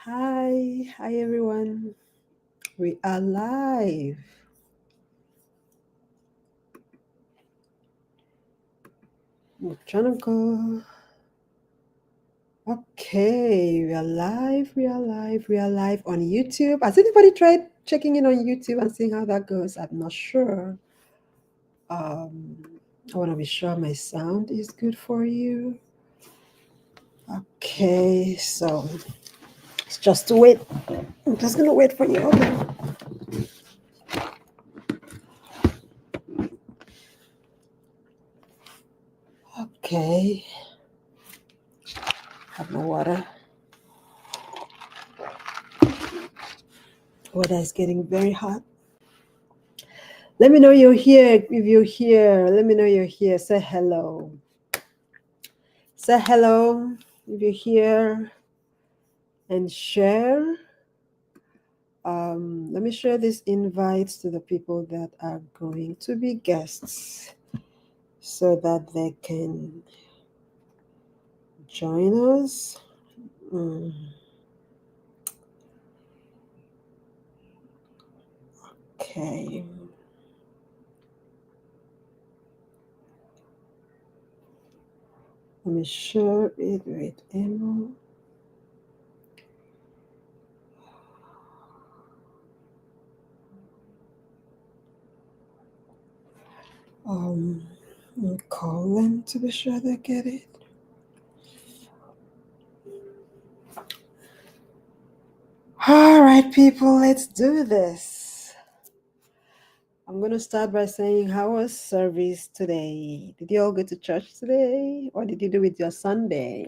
Hi everyone. We are live. I'm trying to go. Okay, we are live. We are live on YouTube. Has anybody tried checking in on YouTube and seeing how that goes? I'm not sure. I want to be sure my sound is good for you. Okay, so it's just to wait. I'm just gonna wait for you. Okay. Have my water. Weather is getting very hot. Let me know you're here. If you're here, let me know you're here. Say hello. Say hello if you're here and share. Let me share these invites to the people that are going to be guests so that they can join us. Okay. Let me share it with Emma. I'll call them to be sure they get it. All right, people, let's do this. I'm going to start by saying, how was service today? Did you all go to church today? What did you do with your Sunday?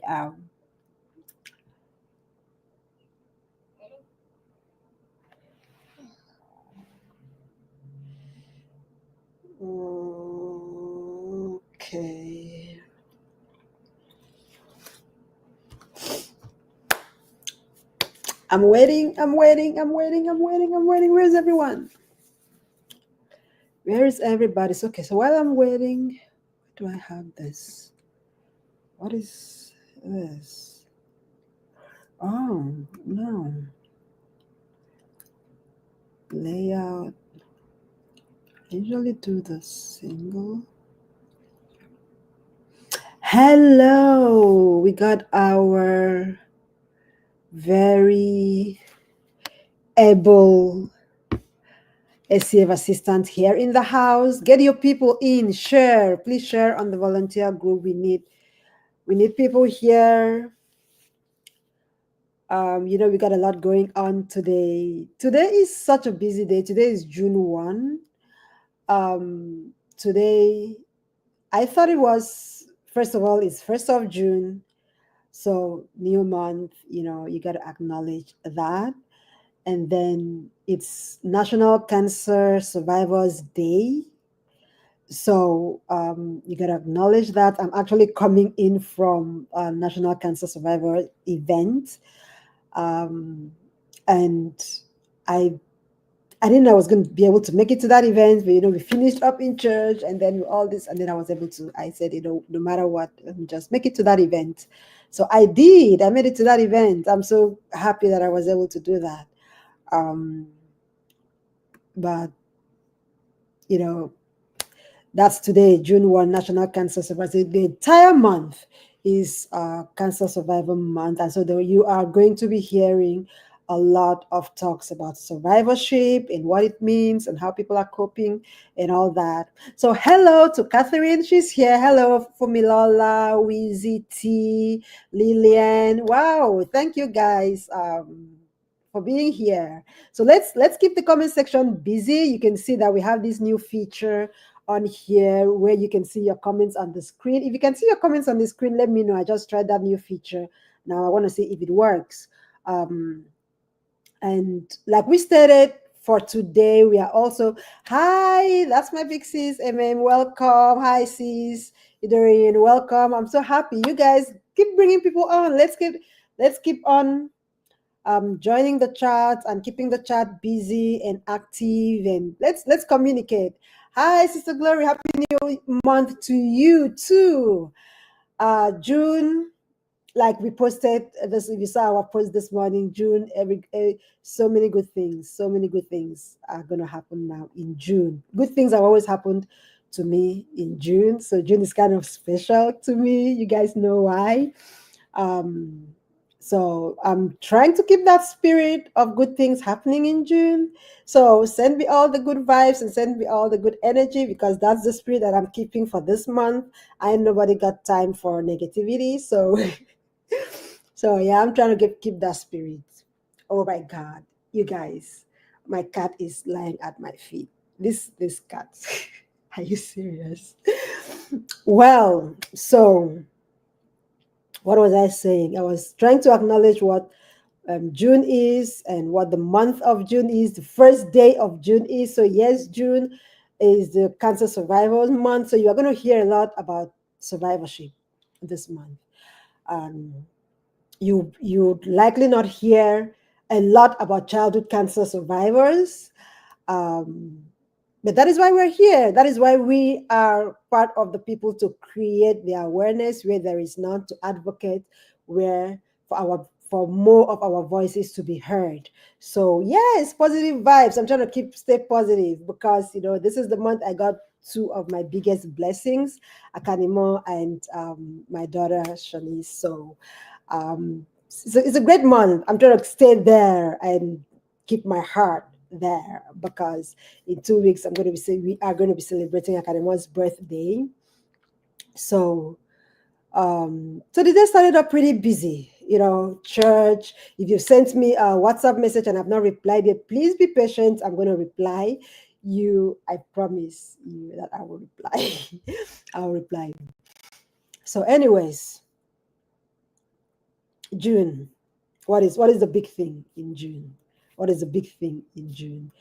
Okay. I'm waiting. Where's everyone? Where is everybody? Okay, so while I'm waiting, do I have this? What is this? Oh, no. Layout. I usually do the single. Hello, we got our very able SCF assistant here in the house. Get your people in, share, please share on the volunteer group. We need people here. We got a lot going on today. Today is such a busy day. Today is June 1. Today, I thought it was, first of all, it's 1st of June. So new month, you got to acknowledge that. And then it's National Cancer Survivors Day. So you got to acknowledge that. I'm actually coming in from a National Cancer Survivor event. And I didn't know I was going to be able to make it to that event, but we finished up in church and then all this, and then I was able to, I said, no matter what, just make it to that event. So I did. I made it to that event. I'm so happy that I was able to do that. But that's today, June 1, National Cancer Survivor. The entire month is Cancer Survivor Month, and so you are going to be hearing a lot of talks about survivorship and what it means and how people are coping and all that. So hello to Catherine, she's here. Hello Fumilola, Wheezy T, Lillian. Wow, thank you guys for being here. So let's keep the comment section busy. You can see that we have this new feature on here where you can see your comments on the screen. If you can see your comments on the screen, let me know. I just tried that new feature. Now I want to see if it works. And like we stated, for today, we are also, hi, that's my big sis, welcome. Hi, sis, Idorine, welcome. I'm so happy. You guys keep bringing people on. Let's keep on joining the chat and keeping the chat busy and active, and let's communicate. Hi, Sister Glory, happy new month to you too. June like we posted this, if you saw our post this morning, June, so many good things, so many good things are going to happen now in June. Good things have always happened to me in June, so June is kind of special to me. You guys know why. um so I'm trying to keep that spirit of good things happening in June. So send me all the good vibes and send me all the good energy, because that's the spirit that I'm keeping for this month. I ain't nobody got time for negativity. So so yeah, I'm trying to keep that spirit. Oh my God, you guys, my cat is lying at my feet. This cat. Are you serious? Well, so what was I saying? I was trying to acknowledge what June is and what the month of June is, the first day of June is. So, yes, June is the Cancer Survivors Month. So, you are going to hear a lot about survivorship this month. Um, you'd likely not hear a lot about childhood cancer survivors. Um, but that is why we're here. That is why we are part of the people to create the awareness where there is none, to advocate where for more of our voices to be heard. So yes, positive vibes. I'm trying to stay positive, because this is the month I got two of my biggest blessings, Akanimo and my daughter Shanice. So it's a great month. I'm trying to stay there and keep my heart there, because in 2 weeks we are going to be celebrating Academy's birthday. So so the day started up pretty busy, church. If you sent me a WhatsApp message and I've not replied yet, please be patient. I'm going to reply you. I promise you that I will reply. I'll reply. So anyways, June. What is the big thing in June? What is the big thing in June?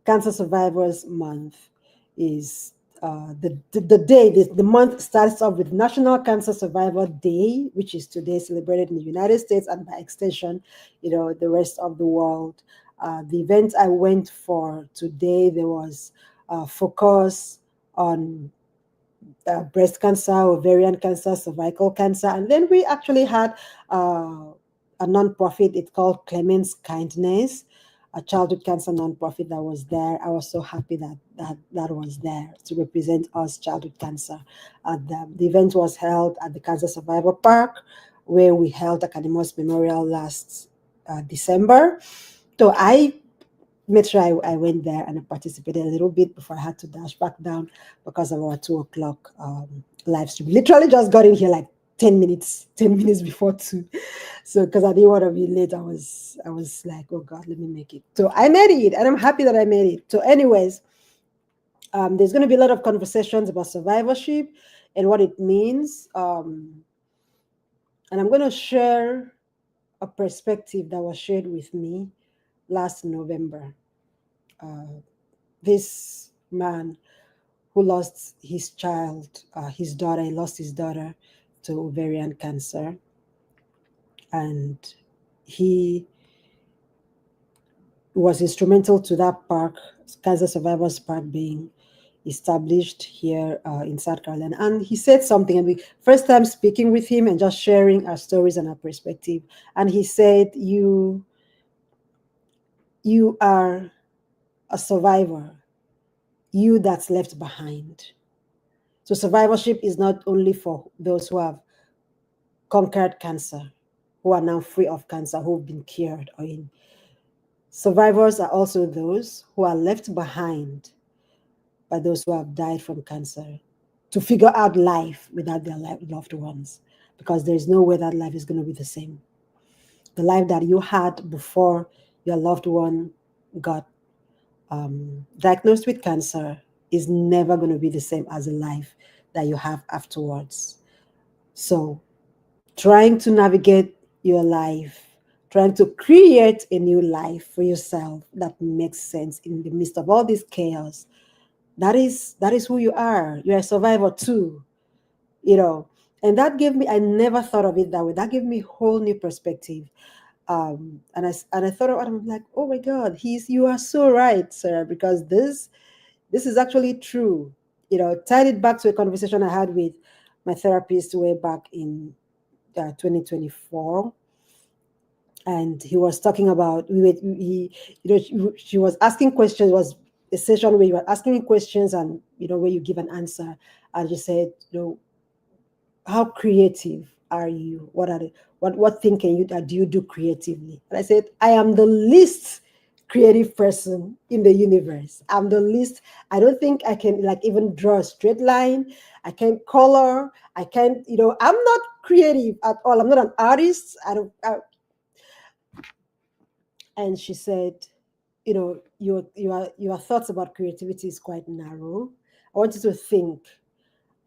Cancer Survivors Month is the day. The month starts off with National Cancer Survivor Day, which is today celebrated in the United States and by extension, the rest of the world. The event I went for today, there was focus on breast cancer, ovarian cancer, cervical cancer. And then we actually had a nonprofit. It's called Clement's Kindness, a childhood cancer nonprofit that was there. I was so happy that was there to represent us, childhood cancer. The event was held at the Cancer Survivor Park, where we held Academos Memorial last December. So I made sure I went there and I participated a little bit before I had to dash back down because of our 2 o'clock live stream. Literally just got in here like 10 minutes before 2. So because I didn't want to be late, I was like, oh God, let me make it. So I made it, and I'm happy that I made it. So anyways, there's going to be a lot of conversations about survivorship and what it means. And I'm going to share a perspective that was shared with me last November. This man who lost his child, his daughter, he lost his daughter to ovarian cancer. And he was instrumental to that park, Cancer Survivors Park, being established here in South Carolina. And he said something, and we first time speaking with him and just sharing our stories and our perspective. And he said, you are a survivor, you that's left behind. So survivorship is not only for those who have conquered cancer, who are now free of cancer, who've been cured or in. Survivors are also those who are left behind by those who have died from cancer to figure out life without their loved ones, because there is no way that life is going to be the same. The life that you had before your loved one got diagnosed with cancer is never going to be the same as the life that you have afterwards. So trying to navigate your life, trying to create a new life for yourself that makes sense in the midst of all this chaos. That is who you are. You're a survivor too, And that gave me, I never thought of it that way. That gave me a whole new perspective. And I thought of it, I'm like, oh my God, you are so right, sir, because this is actually true. Tied it back to a conversation I had with my therapist way back in 2024, and he was talking about she was asking questions. It was a session where you were asking questions, and where you give an answer, and you said, how creative are you? What thing can you do you do creatively? And I said, I am the least creative person in the universe. I'm the least. I don't think I can like even draw a straight line. I can't color. I can't. I'm not creative at all. I'm not an artist. I don't. And she said, your thoughts about creativity is quite narrow. I want you to think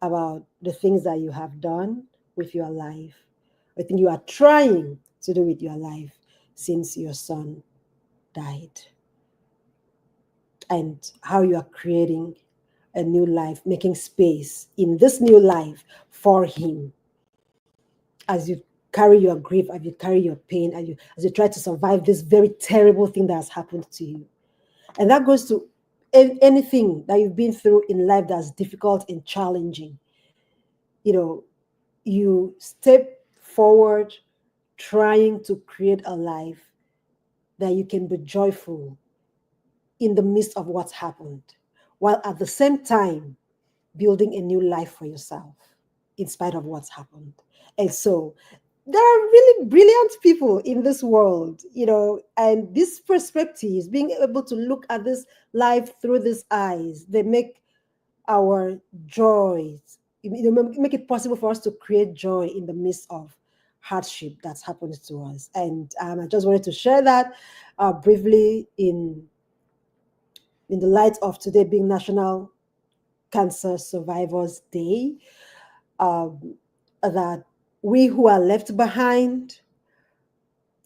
about the things that you have done with your life, I think you are trying to do with your life since your son died, and how you are creating a new life, making space in this new life for him as you carry your grief, as you carry your pain, as you try to survive this very terrible thing that has happened to you. And that goes to anything that you've been through in life that's difficult and challenging. You step forward trying to create a life that you can be joyful in the midst of what's happened, while at the same time building a new life for yourself in spite of what's happened. And so there are really brilliant people in this world, and these perspectives, being able to look at this life through these eyes, they make our joys, make it possible for us to create joy in the midst of hardship that's happened to us. And I just wanted to share that briefly in the light of today being National Cancer Survivors Day, that we who are left behind,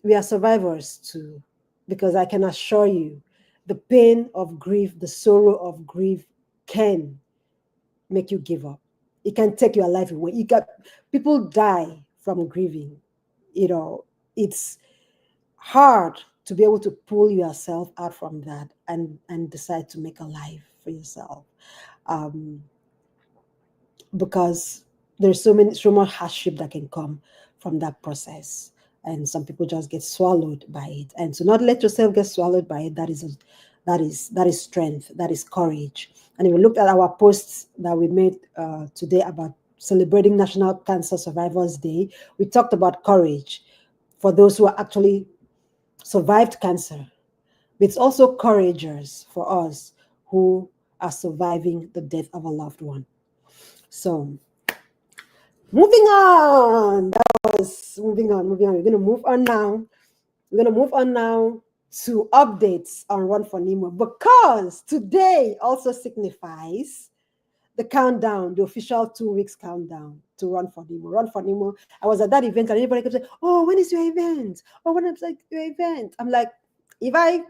we are survivors too, because I can assure you, the pain of grief, the sorrow of grief can make you give up. It can take your life away. People die from grieving. It's hard to be able to pull yourself out from that and decide to make a life for yourself, because there's so much hardship that can come from that process, and some people just get swallowed by it. And to not let yourself get swallowed by it, that is strength, that is courage. And if we looked at our posts that we made today about celebrating National Cancer Survivors Day, we talked about courage for those who are actually survived cancer. It's also courageous for us who are surviving the death of a loved one. So, moving on. That was moving on. We're going to move on now. We're going to move on now to updates on RUN4NIMO, because today also signifies the countdown, the official 2 weeks countdown to RUN4NIMO. RUN4NIMO. I was at that event and everybody kept saying, "Oh, when is your event? Oh, when is your event?" I'm like, if I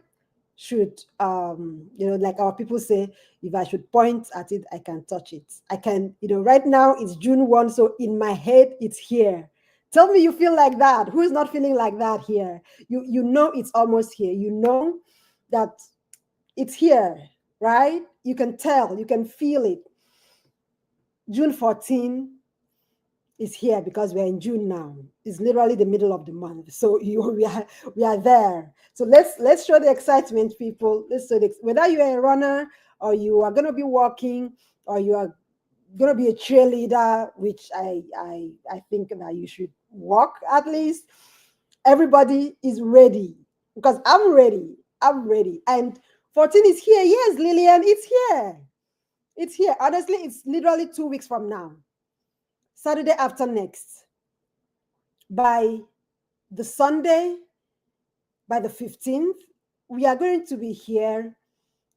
should, like our people say, if I should point at it, I can touch it. I can, right now it's June 1, so in my head, it's here. Tell me you feel like that. Who is not feeling like that here? You know it's almost here. You know that it's here, right? You can tell, you can feel it. June 14 is here because we're in June now. It's literally the middle of the month. So we are there. So let's show the excitement, people. Let's show whether you are a runner or you are gonna be walking or you are gonna be a cheerleader, which I think that you should walk at least. Everybody is ready because I'm ready. I'm ready. And 14 is here. Yes, Lillian, it's here. It's here. Honestly, it's literally 2 weeks from now. Saturday after next. By the Sunday, by the 15th, we are going to be here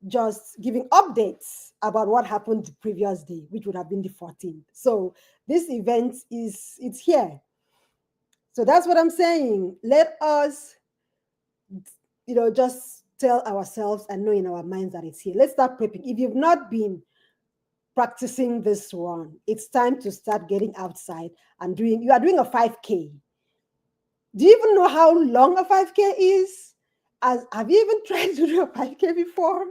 just giving updates about what happened the previous day, which would have been the 14th. So this event it's here. So that's what I'm saying. Let us, just tell ourselves and know in our minds that it's here. Let's start prepping. If you've not been practicing this run, it's time to start getting outside and you are doing a 5K. Do you even know how long a 5K is? Have you even tried to do a 5K before?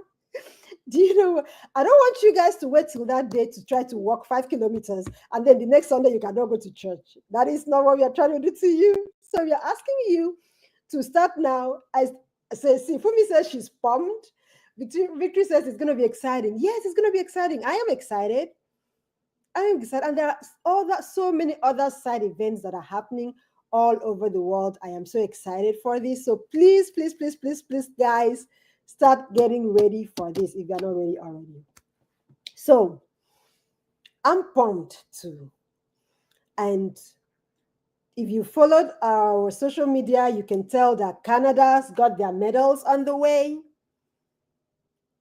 Do you know? I don't want you guys to wait till that day to try to walk 5 kilometers and then the next Sunday you cannot go to church. That is not what we are trying to do to you. So we are asking you to start now. I say, see, Fumi says she's pumped. Victory says it's going to be exciting. Yes, it's going to be exciting. I am excited. I am excited. And there are so many other side events that are happening all over the world. I am so excited for this. So please, please, please, please, please, guys, start getting ready for this if you're not ready already. So I'm pumped too. And if you followed our social media, you can tell that Canada's got their medals on the way.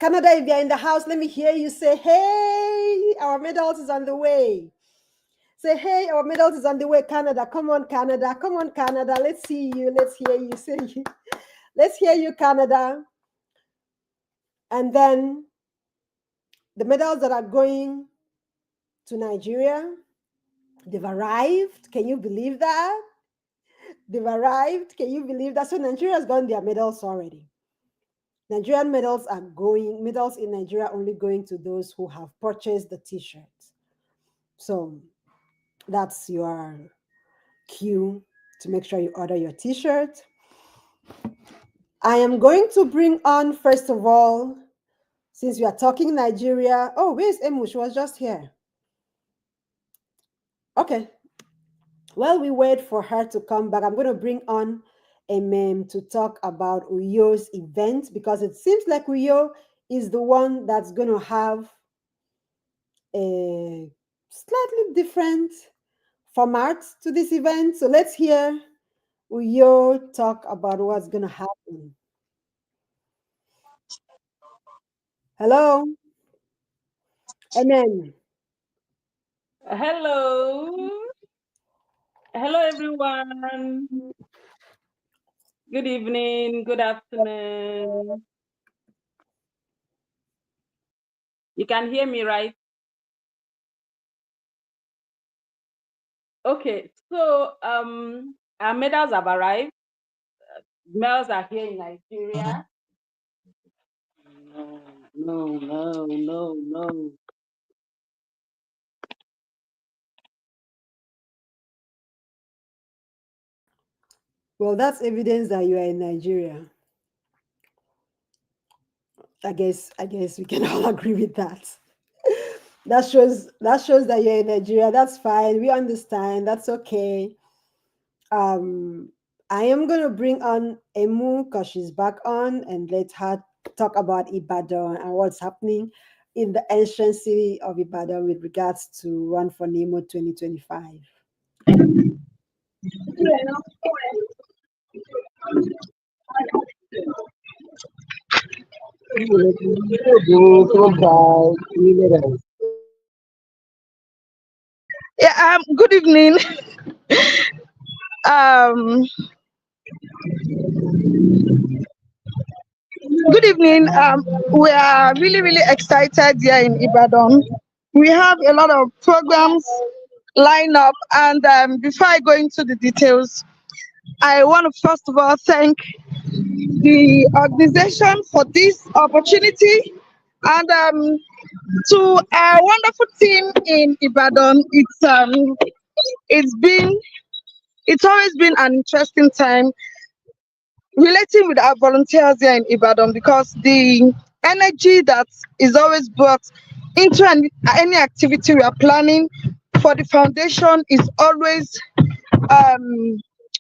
Canada, if you're in the house, let me hear you say, hey, our medals is on the way. Say, hey, our medals is on the way, Canada. Come on, Canada. Come on, Canada. Let's see you. Let's hear you. Say you. Let's hear you, Canada. And then the medals that are going to Nigeria, they've arrived. Can you believe that? They've arrived. Can you believe that? So Nigeria has gotten their medals already. Nigerian medals in Nigeria only going to those who have purchased the t-shirts. So that's your cue to make sure you order your t-shirt. I am going to bring on, first of all, since we are talking Nigeria. Oh, where's Emu? She was just here. Okay. While we wait for her to come back, I'm going to bring on Emem to talk about Uyo's event, because it seems like Uyo is the one that's going to have a slightly different format to this event. So let's hear Uyo talk about what's going to happen. Hello? Amen. Hello. Hello, everyone. Good evening. Good afternoon. You can hear me, right? Okay. So, our medals have arrived. Medals are here in Nigeria. No. Well, that's evidence that you are in Nigeria. I guess we can all agree with that. That shows that you're in Nigeria. That's fine. We understand. That's okay. I am gonna bring on Emu because she's back on, and let her talk about Ibadan and what's happening in the ancient city of Ibadan with regards to RUN4NIMO 2025. Yeah, good evening. Um, Good evening. We are really, really excited here in Ibadan. We have a lot of programs lined up, and before I go into the details, I want to first of all thank the organization for this opportunity, and to our wonderful team in Ibadan. It's always been an interesting time relating with our volunteers here in Ibadan, because the energy that is always brought into any activity we are planning for the foundation is always um,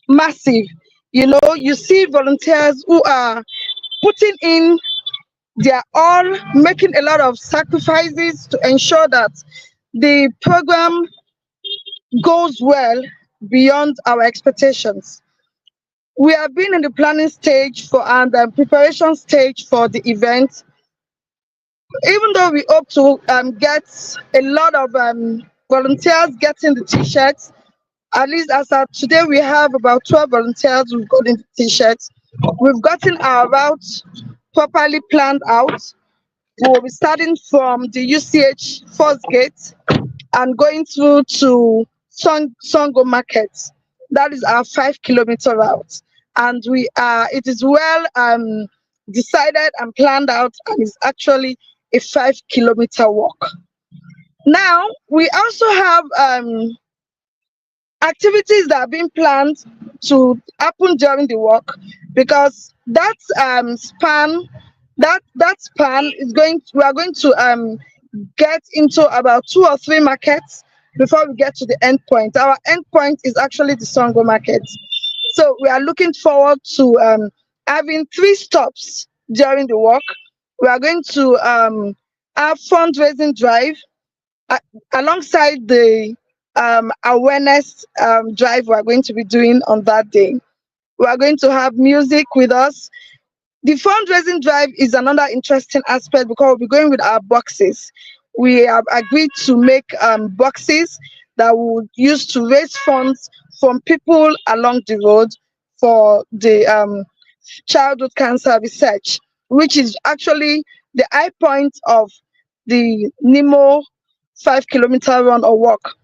massive. You know, you see volunteers who are putting in their all, making a lot of sacrifices to ensure that the program goes well beyond our expectations. We have been in the planning stage for and preparation stage for the event. Even though we hope to get a lot of volunteers getting the t-shirts, at least as of today we have about 12 volunteers who've gotten the t-shirts. We've gotten our route properly planned out. We'll be starting from the UCH first gate and going through to Songo Market. That is our 5 kilometer route. And it is well decided and planned out, and is actually a 5 kilometer walk. Now we also have activities that are being planned to happen during the walk, because that span is we are going to get into about 2 or 3 markets before we get to the end point. Our end point is actually the Songo market. So we are looking forward to having 3 stops during the walk. We are going to have fundraising drive uh, alongside the awareness drive we are going to be doing on that day. We are going to have music with us. The fundraising drive is another interesting aspect because we'll be going with our boxes. We have agreed to make boxes that we would use to raise funds from people along the road for the childhood cancer research, which is actually the high point of the NIMO 5 kilometer run or walk.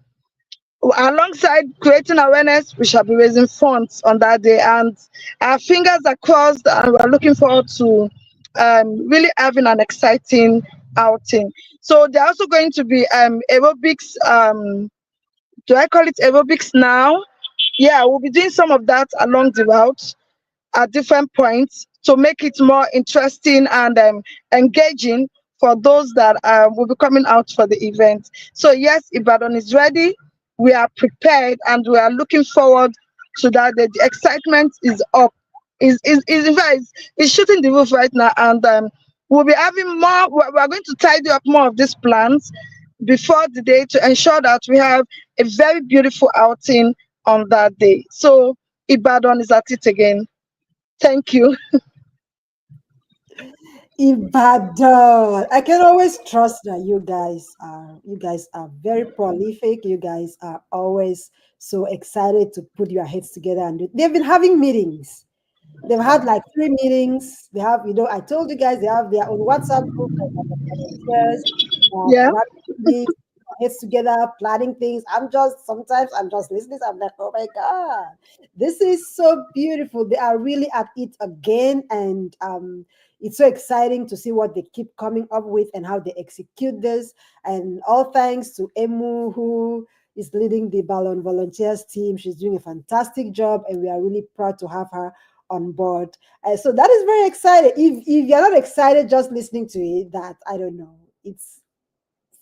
Alongside creating awareness, we shall be raising funds on that day, and our fingers are crossed, and we're looking forward to really having an exciting outing. So there are also going to be aerobics. Do I call it aerobics now? Yeah, we'll be doing some of that along the route at different points to make it more interesting and engaging for those that will be coming out for the event. So yes, Ibadan is ready. We are prepared and we are looking forward to that. The excitement is up. Is in fact is shooting the roof right now, and we'll be having more. We're going to tidy up more of these plans before the day to ensure that we have a very beautiful outing on that day. So Ibadan is at it again. Thank you. Ibadan. I can always trust that you guys are very prolific. You guys are always so excited to put your heads together and they've been having meetings. They've had like 3 meetings. They have, I told you guys they have their own WhatsApp group, like volunteers, Yeah. been having meetings, heads together, planning things. I'm just listening. I'm like, oh my God, this is so beautiful. They are really at it again. And it's so exciting to see what they keep coming up with and how they execute this. And all thanks to Emu, who is leading the Ballon Volunteers team. She's doing a fantastic job, and we are really proud to have her on board. So that is very exciting. If you're not excited just listening to it, that I don't know. It's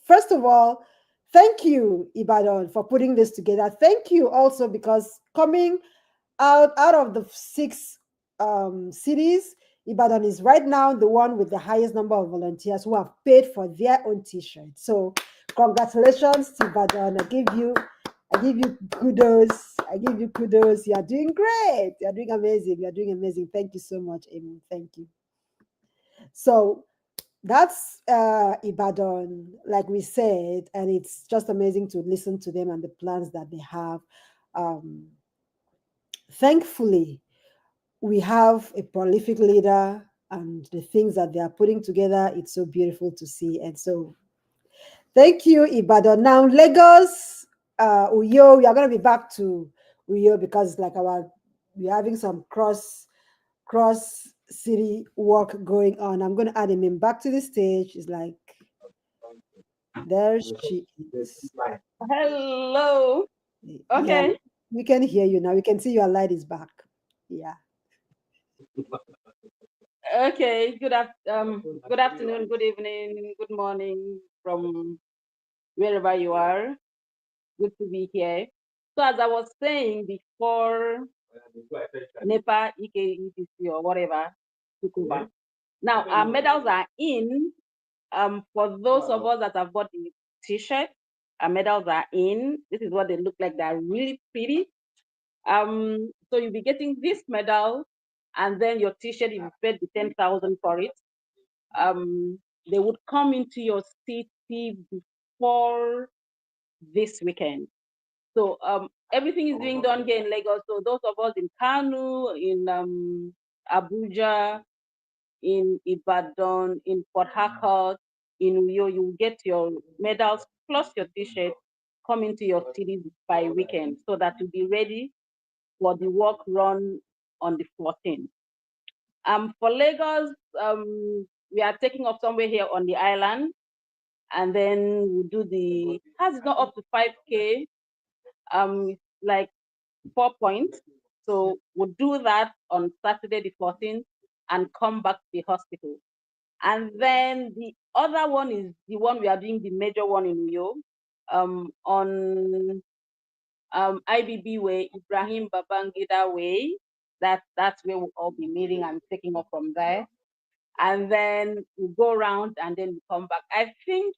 first of all, thank you, Ibadan, for putting this together. Thank you also because coming out of the 6 cities, Ibadan is right now the one with the highest number of volunteers who have paid for their own t-shirts. So congratulations to Ibadan. I give you kudos. I give you kudos. You are doing great. You are doing amazing. You are doing amazing. Thank you so much, Amy. Thank you. So that's Ibadan, like we said, and it's just amazing to listen to them and the plans that they have. Um, Thankfully, we have a prolific leader, and the things that they are putting together, it's so beautiful to see. And so thank you, Ibadan. Now, Lagos, Uyo, we are going to be back to Uyo because like we're having some cross city work going on. I'm going to add him in back to the stage. It's like, there she is. Hello. Yeah, Okay. we can hear you now. We can see your light is back. Yeah. Okay. Good afternoon, good evening, good morning from wherever you are. Good to be here. So as I was saying before, NEPA, EK, ETC, or whatever took over. Now our medals are in. For those of us that have bought the t-shirt, our medals are in. This is what they look like. They're really pretty. So you'll be getting this medal, and then your t-shirt, if you paid the 10,000 for it, they would come into your city before this weekend. So everything is being done here in Lagos. So those of us in Kanu, in Abuja, in Ibadan, in Port Harcourt, in Uyo, you will get your medals plus your t-shirt come into your city by weekend so that you'll be ready for the walk run on the 14th. For Lagos, we are taking off somewhere here on the island, and then we'll do the has not up to 5K, like 4 points. So we'll do that on Saturday the 14th and come back to the hospital. And then the other one is the one we are doing, the major one in Uyo, on IBB Way, Ibrahim Babangida Way. That's where we'll all be meeting and taking off from there. And then we go around and then we come back. I think,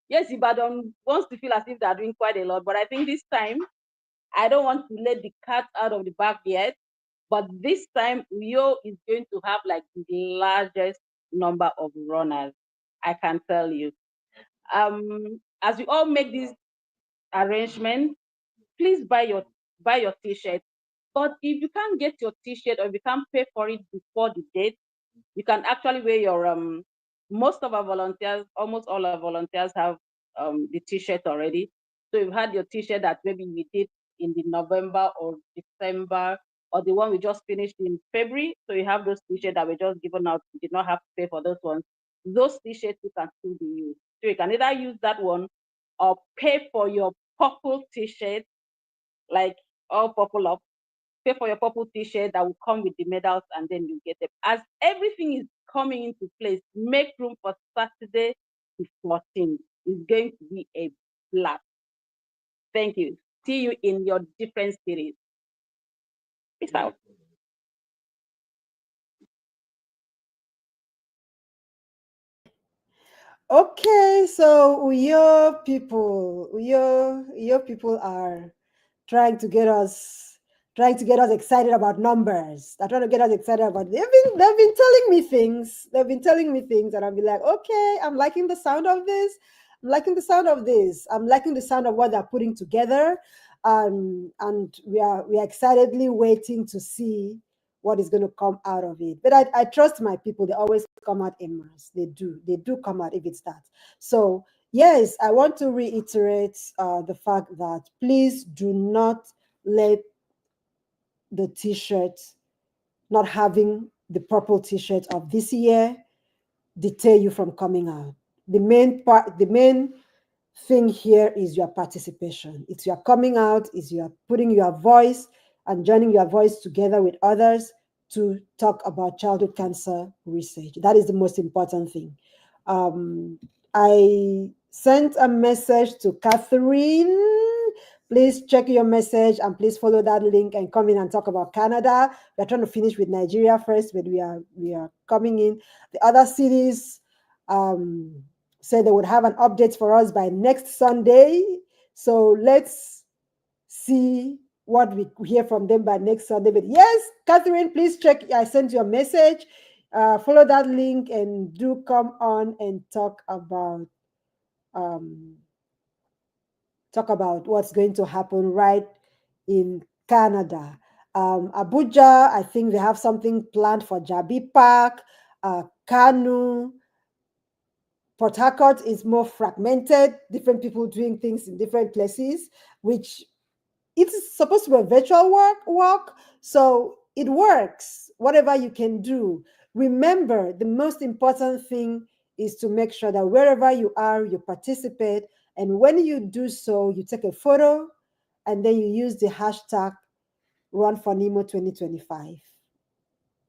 yes, Ibadan wants to feel as if they're doing quite a lot, but I think this time, I don't want to let the cat out of the bag yet. But this time, Uyo is going to have like the largest number of runners, I can tell you. As we all make this arrangement, please buy your t-shirt. But if you can't get your t-shirt or if you can't pay for it before the date, you can actually wear your most of our volunteers, almost all our volunteers have the t-shirt already. So you've had your t-shirt that maybe we did in the November or December, or the one we just finished in February. So you have those t-shirts that were just given out. You did not have to pay for those ones. Those t-shirts you can still be used. So you can either use that one or pay for your purple t-shirt, like all purple up, pay for your purple t-shirt that will come with the medals, and then you get them. As everything is coming into place, make room for Saturday the 14th. It's going to be a blast. Thank you. See you in your different cities. Peace out. Okay, so Uyo people are trying to get us excited about numbers. They're trying to get us excited about. They've been telling me things. They've been telling me things, and I'll be like, okay, I'm liking the sound of this. I'm liking the sound of this. I'm liking the sound of what they're putting together, and we are excitedly waiting to see what is going to come out of it. But I trust my people. They always come out in mass. They do come out if it starts. So yes, I want to reiterate the fact that please do not let the t-shirt, not having the purple t-shirt of this year, deter you from coming out. The main thing here is your participation. It's your coming out, is your putting your voice and joining your voice together with others to talk about childhood cancer research. That is the most important thing. I sent a message to Catherine. Please check your message and please follow that link and come in and talk about Canada. We're trying to finish with Nigeria first, but we are coming in. The other cities said they would have an update for us by next Sunday. So let's see what we hear from them by next Sunday. But yes, Catherine, please check. I sent you a message. Follow that link and do come on and um, talk about what's going to happen right in Canada. Abuja, I think they have something planned for Jabi Park, Kanu. Port Harcourt is more fragmented, different people doing things in different places, which it's supposed to be a virtual work, so it works, whatever you can do. Remember, the most important thing is to make sure that wherever you are, you participate. And when you do so, you take a photo and then you use the hashtag RUN4NIMO 2025.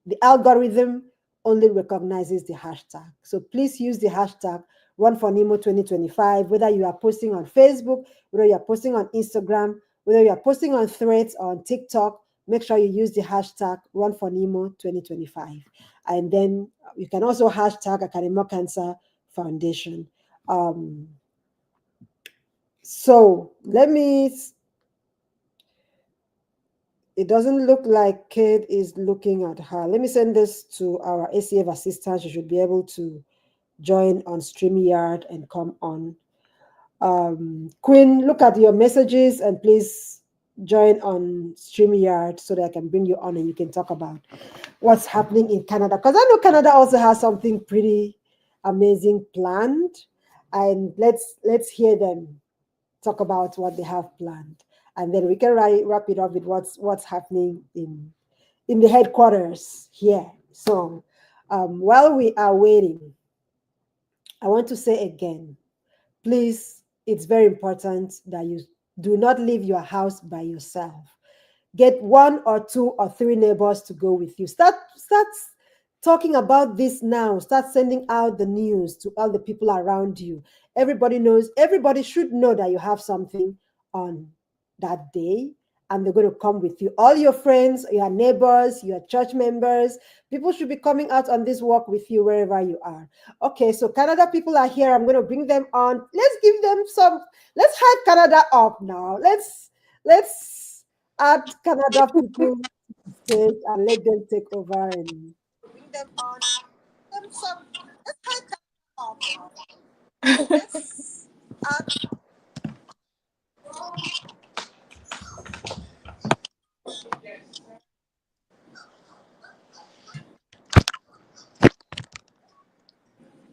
The algorithm only recognizes the hashtag. So please use the hashtag RUN4NIMO 2025, whether you are posting on Facebook, whether you are posting on Instagram, whether you are posting on Threads or on TikTok, make sure you use the hashtag RUN4NIMO 2025. And then you can also hashtag Academic Cancer Foundation. So let me, it doesn't look like Kate is looking at her. Let me send this to our ACF assistant. She should be able to join on StreamYard and come on. Queen, look at your messages and please join on StreamYard so that I can bring you on and you can talk about what's happening in Canada. Because I know Canada also has something pretty amazing planned. And let's hear them talk about what they have planned. And then we can wrap it up with what's happening in the headquarters here. So while we are waiting, I want to say again, please, it's very important that you do not leave your house by yourself. Get one or two or three neighbors to go with you. Start talking about this now. Start sending out the news to all the people around you. Everybody knows, everybody should know that you have something on that day, and they're going to come with you. All your friends, your neighbors, your church members, people should be coming out on this walk with you wherever you are. Okay, so Canada people are here. I'm going to bring them on. Let's give them some, let's hype Canada up now. Let's add Canada people to the stage and let them take over and bring them on. Let's hype Canada up now. Let's add.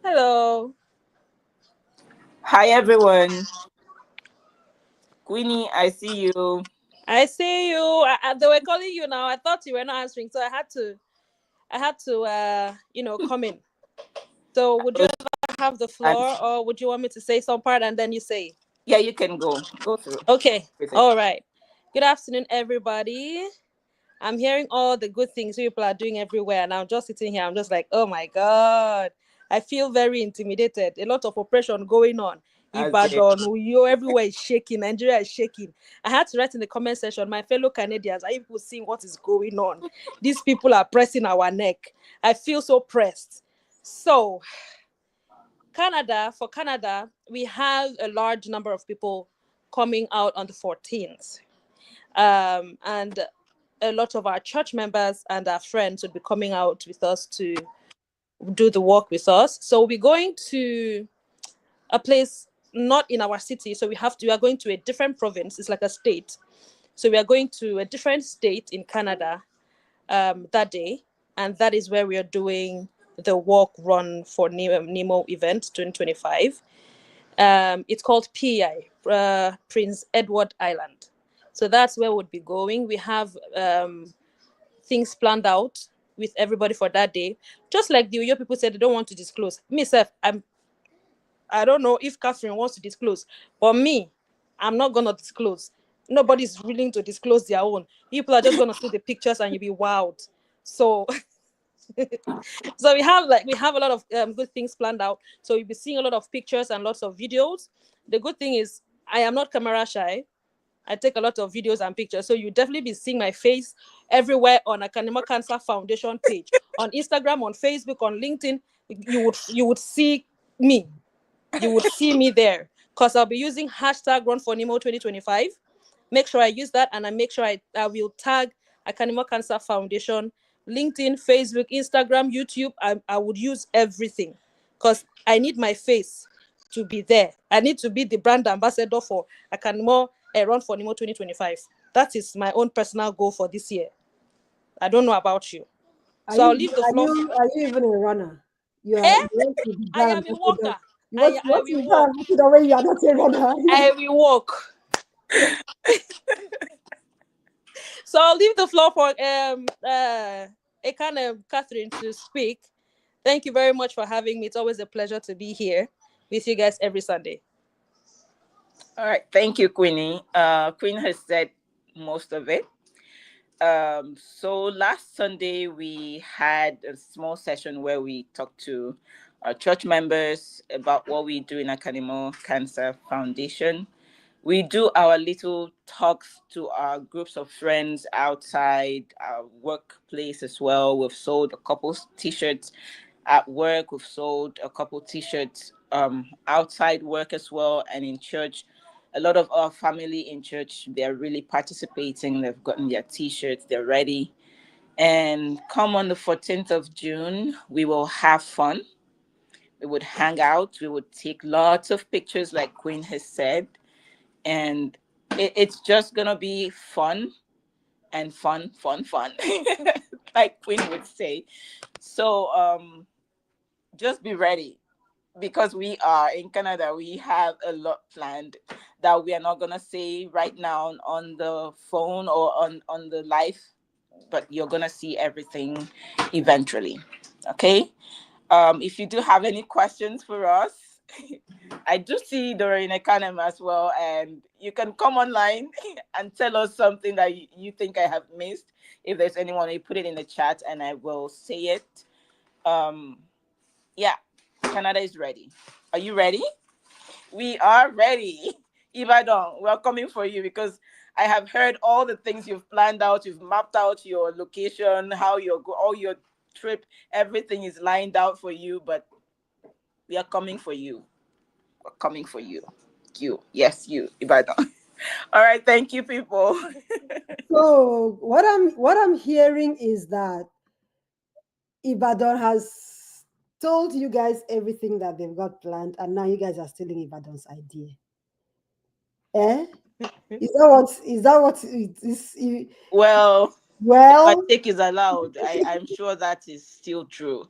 Hello. Hi everyone. Queenie, I see you. I see you. They were calling you now. I thought you were not answering, so I had to, come in. So, would you ever have the And floor, or would you want me to say some part and then you say? yeah, you can go through Okay. with it. All right. Good afternoon, everybody. I'm hearing all the good things people are doing everywhere, and I'm just sitting here. I'm just like, oh my god, I feel very intimidated. A lot of oppression going on. As in, Ibadan, you everywhere is shaking. Nigeria is shaking. I had to write in the comment section, my fellow Canadians, are you people seeing what is going on? These people are pressing our neck. I feel so pressed. So, for Canada, we have a large number of people coming out on the 14th. And a lot of our church members and our friends would be coming out with us to do the work with us. So we're going to a place not in our city. So we are going to a different province. It's like a state. So we are going to a different state in Canada that day. And that is where we are doing the walk run for NIMO event 2025. It's called PEI, Prince Edward Island. So that's where we'll be going. We have things planned out with everybody for that day. Just like the Uyo people said they don't want to disclose. Myself, I don't know if Catherine wants to disclose, but me, I'm not gonna disclose. Nobody's willing to disclose their own. People are just gonna see the pictures and you'll be wowed. So so we have a lot of good things planned out. So you'll be seeing a lot of pictures and lots of videos. The good thing is I am not camera shy. I take a lot of videos and pictures. So you definitely be seeing my face everywhere on a Cancer Cancer Foundation page, on Instagram, on Facebook, on LinkedIn. You would see me. You would see me there because I'll be using hashtag RUN4NIMO 2025. Make sure I use that, and I make sure I will tag Akanimo Cancer Foundation, LinkedIn, Facebook, Instagram, YouTube. I would use everything because I need my face to be there. I need to be the brand ambassador for Akanimo RUN4NIMO 2025. That is my own personal goal for this year. I don't know about you. Are So you I'll leave the are floor. you are you even a runner? You Eh? want to be I brand am a ambassador. walker. I You want to will be brand walk. ambassador when you are not a runner. I will walk. So I'll leave the floor for Ekan Catherine to speak. Thank you very much for having me. It's always a pleasure to be here with you guys every Sunday. all right. Thank you, Queenie. Queen has said most of it. So last Sunday we had a small session where we talked to our church members about what we do in Akanimo Cancer Foundation. We do our little talks to our groups of friends outside our workplace as well. We've sold a couple t-shirts at work. We've sold a couple t-shirts outside work as well, and in church. A lot of our family in church, they're really participating. They've gotten their t-shirts, they're ready. And come on the 14th of June, we will have fun. We would hang out. We would take lots of pictures, like Queen has said. And it's just going to be fun and fun, fun, fun, like Queen would say. So just be ready, because we are in Canada. We have a lot planned that we are not gonna say right now on the phone or on the live, but you're gonna see everything eventually. Okay. If you do have any questions for us, I do see Doreen Ekanem as well, and you can come online and tell us something that you think I have missed. If there's anyone, you put it in the chat, and I will say it. Um, yeah, Canada is ready. Are you ready? We are ready. Ibadan, we're coming for you because I have heard all the things you've planned out. You've mapped out your location, how you're all your trip, everything is lined out for you. But we are coming for you. We're coming for you. You, yes, you, Ibadan. All right, thank you, people. So what I'm hearing is that Ibadan has told you guys everything that they've got planned, and now you guys are stealing Ibadan's idea. Eh? Is that what it is? Well, Well, overtake is allowed. I'm sure that is still true.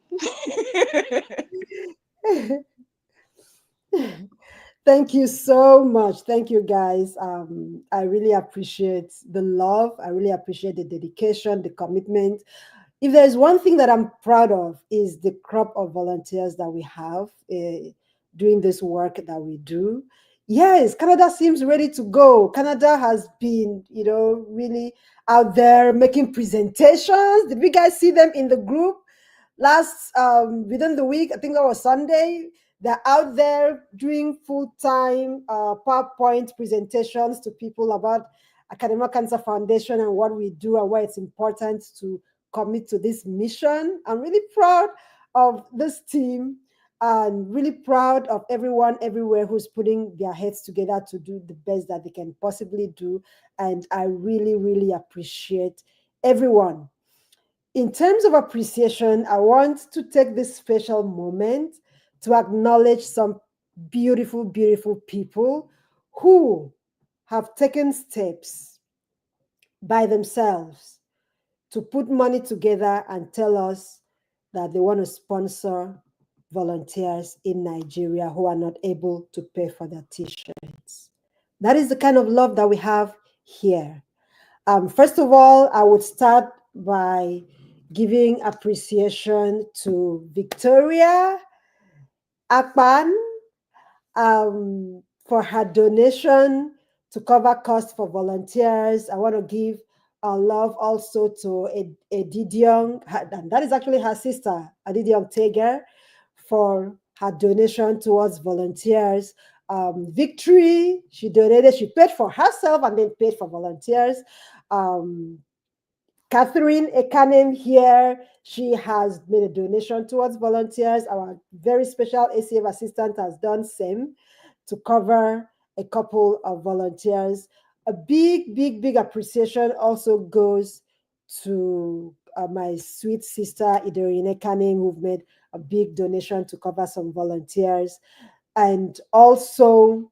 thank you so much. Thank you guys. I really appreciate the love. I really appreciate the dedication, the commitment. If there's one thing that I'm proud of is the crop of volunteers that we have doing this work that we do. Yes, Canada seems ready to go. Canada has been, really out there making presentations. Did we guys see them in the group last within the week? I think that was Sunday. They're out there doing full-time PowerPoint presentations to people about Academic Cancer Foundation and what we do and why it's important to commit to this mission. I'm really proud of this team and really proud of everyone everywhere who's putting their heads together to do the best that they can possibly do. And I really, really appreciate everyone. In terms of appreciation, I want to take this special moment to acknowledge some beautiful, beautiful people who have taken steps by themselves to put money together and tell us that they want to sponsor volunteers in Nigeria who are not able to pay for their t-shirts. That is the kind of love that we have here. First of all, I would start by giving appreciation to Victoria Akpan for her donation to cover costs for volunteers. I want to give love also to Edidiong, and that is actually her sister, Edidiong Teger, for her donation towards volunteers. Victory, she donated, she paid for herself and then paid for volunteers. Catherine Ekanem here, she has made a donation towards volunteers. Our very special ACF assistant has done same to cover a couple of volunteers. A big, big, big appreciation also goes to my sweet sister Idorine Ekanem, who've made a big donation to cover some volunteers. And also,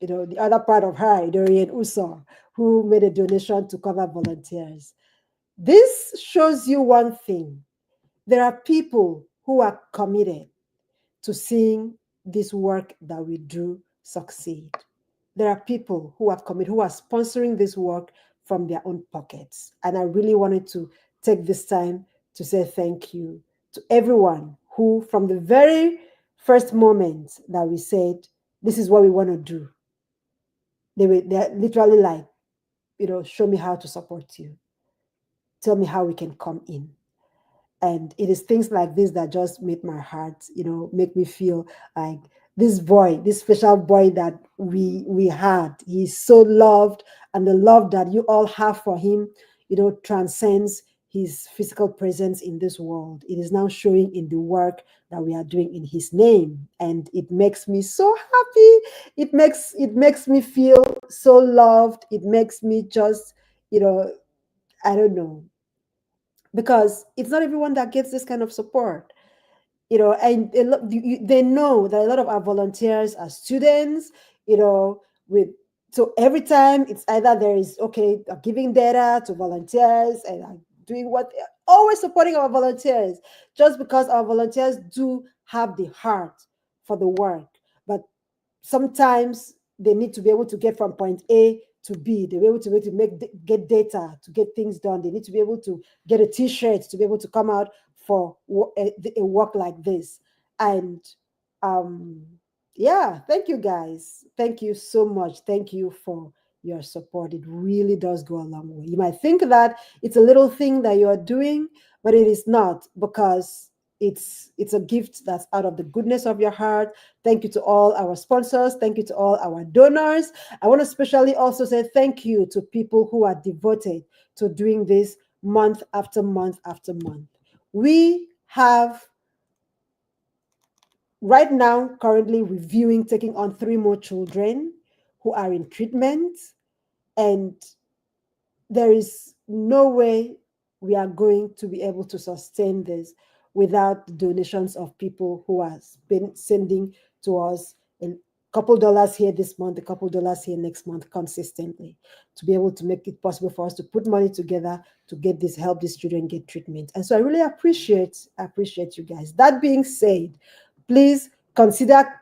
the other part of her, Idorine Uso, who made a donation to cover volunteers. This shows you one thing. There are people who are committed to seeing this work that we do succeed. There are people who are committed, who are sponsoring this work from their own pockets. And I really wanted to take this time to say thank you to everyone who, from the very first moment that we said, this is what we want to do, they're literally like, show me how to support you. Tell me how we can come in. And it is things like this that just make my heart, make me feel like this boy, this special boy that we had, he's so loved, and the love that you all have for him, transcends his physical presence in this world. It is now showing in the work that we are doing in his name, and it makes me so happy. It makes me feel so loved. It makes me just, I don't know, because it's not everyone that gets this kind of support, and they know that a lot of our volunteers are students, with so every time it's either there is giving data to volunteers and doing what, always supporting our volunteers, just because our volunteers do have the heart for the work. But sometimes they need to be able to get from point A to B. They're able to get data to get things done. They need to be able to get a T-shirt to be able to come out for a work like this. And Yeah, thank you guys. Thank you so much. Thank you for your support. It really does go a long way. You might think that it's a little thing that you're doing, but it is not, because it's a gift that's out of the goodness of your heart. Thank you to all our sponsors. Thank you to all our donors. I want to especially also say thank you to people who are devoted to doing this month after month after month. We have right now currently reviewing taking on three more children who are in treatment, and there is no way we are going to be able to sustain this without the donations of people who have been sending to us a couple dollars here this month, a couple dollars here next month, consistently, to be able to make it possible for us to put money together to get this, help these children get treatment. And so I really appreciate you guys. That being said, please consider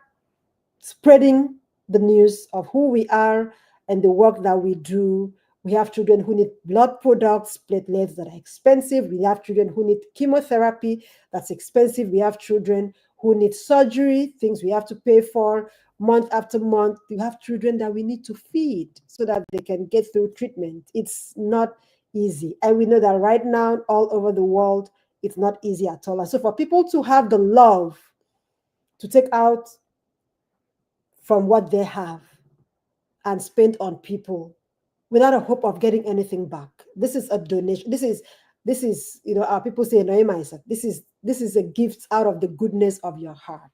spreading the news of who we are and the work that we do. We have children who need blood products, platelets that are expensive. We have children who need chemotherapy that's expensive. We have children who need surgery, things we have to pay for month after month. We have children that we need to feed so that they can get through treatment. It's not easy. And we know that right now, all over the world, it's not easy at all. And so for people to have the love to take out from what they have and spend on people without a hope of getting anything back. This is a donation. This is our people say no myself. This is a gift out of the goodness of your heart.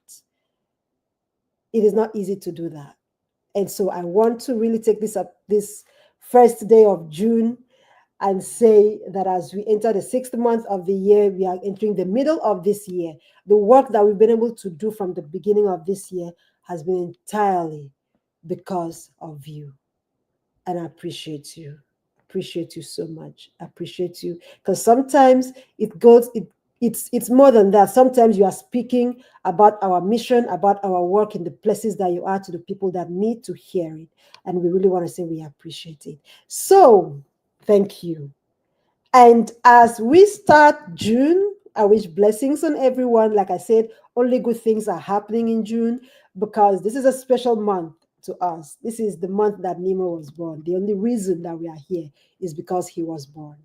It is not easy to do that. And so I want to really take this up this first day of June and say that as we enter the 6th month of the year, we are entering the middle of this year. The work that we've been able to do from the beginning of this year has been entirely because of you. And I appreciate you. Appreciate you so much. Appreciate you. Because sometimes it's more than that. Sometimes you are speaking about our mission, about our work in the places that you are to the people that need to hear it. And we really want to say we appreciate it. So thank you. And as we start June, I wish blessings on everyone. Like I said, only good things are happening in June because this is a special month to us. This is the month that Nemo was born. The only reason that we are here is because he was born.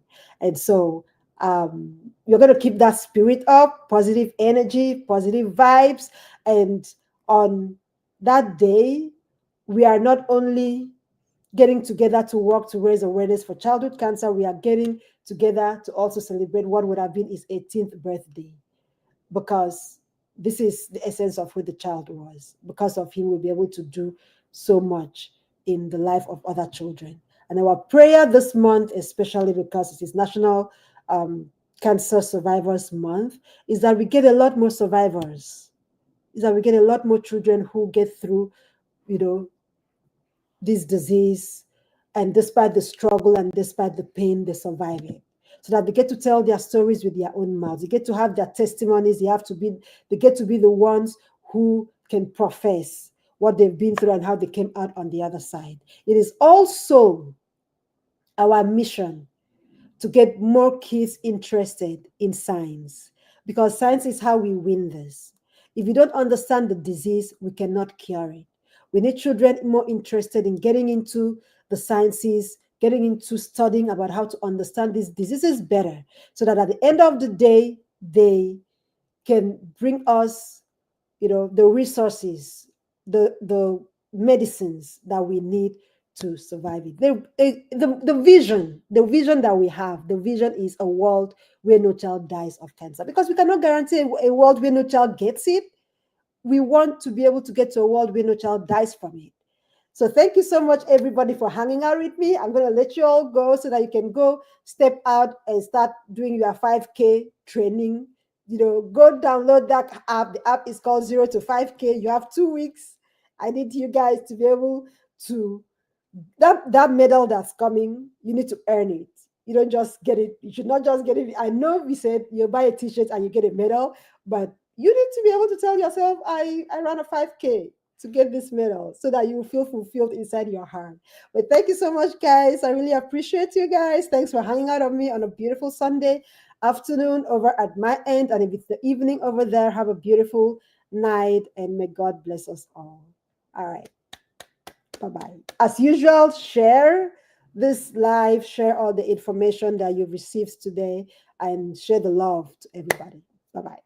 And so you're going to keep that spirit up, positive energy, positive vibes. And on that day, we are not only getting together to work to raise awareness for childhood cancer, we are getting together to also celebrate what would have been his 18th birthday, because this is the essence of who the child was. Because of him, we'll be able to do so much in the life of other children. And our prayer this month, especially because it is National Cancer Survivors Month, is that we get a lot more survivors, is that we get a lot more children who get through, this disease, and despite the struggle and despite the pain, they survive it, so that they get to tell their stories with their own mouths. They get to have their testimonies. They get to be the ones who can profess what they've been through and how they came out on the other side. It is also our mission to get more kids interested in science, because science is how we win this. If we don't understand the disease, we cannot cure it. We need children more interested in getting into the sciences, getting into studying about how to understand these diseases better, so that at the end of the day, they can bring us, the resources, the medicines that we need to survive it. The vision that we have, the vision is a world where no child dies of cancer, because we cannot guarantee a world where no child gets it. We want to be able to get to a world where no child dies from it. So thank you so much, everybody, for hanging out with me. I'm going to let you all go so that you can go step out and start doing your 5K training. Go download that app. The app is called 0 to 5K. You have 2 weeks. I need you guys to be able to, that medal that's coming, you need to earn it. You don't just get it. You should not just get it. I know we said you buy a t-shirt and you get a medal, but you need to be able to tell yourself, I ran a 5K to get this medal, so that you feel fulfilled inside your heart. But thank you so much, guys. I really appreciate you guys. Thanks for hanging out on me on a beautiful Sunday afternoon over at my end. And if it's the evening over there, have a beautiful night, and may God bless us all. All right. Bye-bye. As usual, share this live, share all the information that you've received today, and share the love to everybody. Bye-bye.